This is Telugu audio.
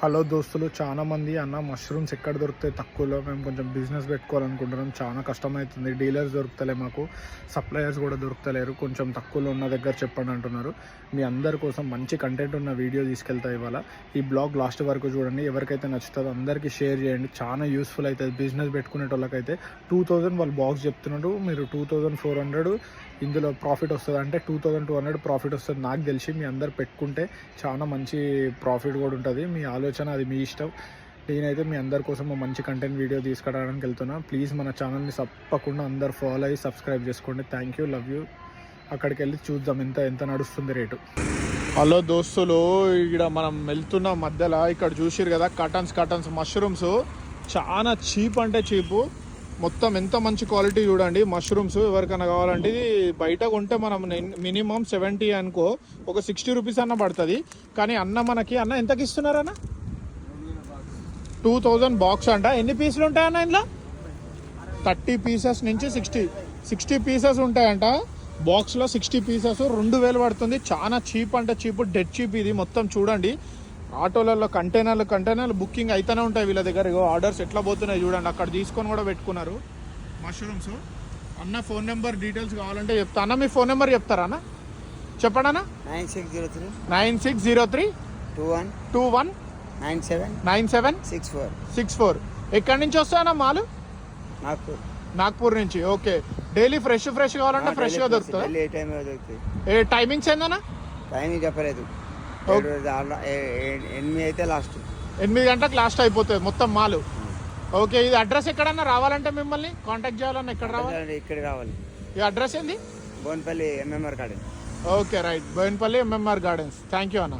హలో దోస్తులు, చాలా మంది అన్న మష్రూమ్స్ ఎక్కడ దొరుకుతాయి తక్కువలో, మేము కొంచెం బిజినెస్ పెట్టుకోవాలనుకుంటున్నాం, చాలా కష్టమవుతుంది, డీలర్స్ దొరుకుతలే, మాకు సప్లయర్స్ కూడా దొరుకుతలేరు, కొంచెం తక్కువలో ఉన్న దగ్గర చెప్పండి అంటున్నారు. మీ అందరి కోసం మంచి కంటెంట్ ఉన్న వీడియో తీసుకెళ్తా ఇవాళ. ఈ బ్లాగ్ లాస్ట్ వరకు చూడండి, ఎవరికైతే నచ్చుతుందో అందరికీ షేర్ చేయండి, చాలా యూస్ఫుల్ అవుతుంది. బిజినెస్ పెట్టుకునే వాళ్ళకైతే 2000 వాళ్ళు బాక్స్ చెప్తున్నారు, మీరు 2400 ఇందులో ప్రాఫిట్ వస్తుంది అంటే 2200 ప్రాఫిట్ వస్తుంది. నాకు తెలిసి మీ అందరు పెట్టుకుంటే చాలా మంచి ప్రాఫిట్ కూడా ఉంటుంది. మీ ఆలోచన, అది మీ ఇష్టం. నేనైతే మీ అందరి కోసం మంచి కంటెంట్ వీడియో తీసుకురావడానికి వెళ్తున్నా. ప్లీజ్ మన ఛానల్ని తప్పకుండా అందరు ఫాలో అయ్యి సబ్స్క్రైబ్ చేసుకోండి. Thank you, love you. అక్కడికి వెళ్ళి చూద్దాం ఎంత నడుస్తుంది రేటు. హలో దోస్తులు, ఇక్కడ మనం వెళ్తున్న మధ్యలో ఇక్కడ చూసిరు కదా కటన్స్ మష్రూమ్స్ చాలా చీప్ అంటే చీపు. మొత్తం ఎంత మంచి క్వాలిటీ చూడండి మష్రూమ్స్. ఎవరికైనా కావాలంటే ఇది బయట కొంటే మనం మినిమం 70 అనుకో, ఒక 60 రూపీస్ అన్న పడుతుంది. కానీ మనకి ఎంతకి ఇస్తున్నారన్న? 2000 బాక్స్ అంట. ఎన్ని పీసులు ఉంటాయన్న ఇందులో? 30 పీసెస్ నుంచి 60 పీసెస్ ఉంటాయంట. బాక్స్లో 60 పీసెస్ 2000 పడుతుంది. చాలా చీప్ అంటే చీప్, డెడ్ చీప్ ఇది. మొత్తం చూడండి, ఆటోలలో కంటైనర్లు బుకింగ్ అయితేనే ఉంటాయి వీళ్ళ దగ్గర. ఆర్డర్స్ ఎట్లా పోతున్నాయి చూడండి. అక్కడ తీసుకొని కూడా పెట్టుకున్నారు మష్రూమ్స్. అన్న ఫోన్ నెంబర్ డీటెయిల్స్ కావాలంటే చెప్తా. అన్న మీ ఫోన్ నెంబర్ చెప్తారా అన్న? చెప్పండి అన్న. 9603 21 9764. ఎక్కడి నుంచి వస్తాయన్న మాలు? నాగ్పూర్ నుంచి. ఓకే, డైలీ ఫ్రెష్ కావాలంటే ఫ్రెష్గా దొరుకుతుంది. టైమింగ్స్ ఏందన్నా? టైమింగ్ చెప్పలేదు. 8 అయితే లాస్ట్, 8 గంటలకు లాస్ట్ అయిపోతుంది మొత్తం మాలు. ఓకే, ఇది అడ్రస్ ఎక్కడన్నా రావాలంటే మిమ్మల్ని కాంటాక్ట్ చేయాలన్నా ఎక్కడ రావాలి? ఇక్కడ రావాలి. ఈ అడ్రస్ ఏంది? Boinpally MMR garden. Okay right, Boinpally MMR gardens. Thank you అన్న.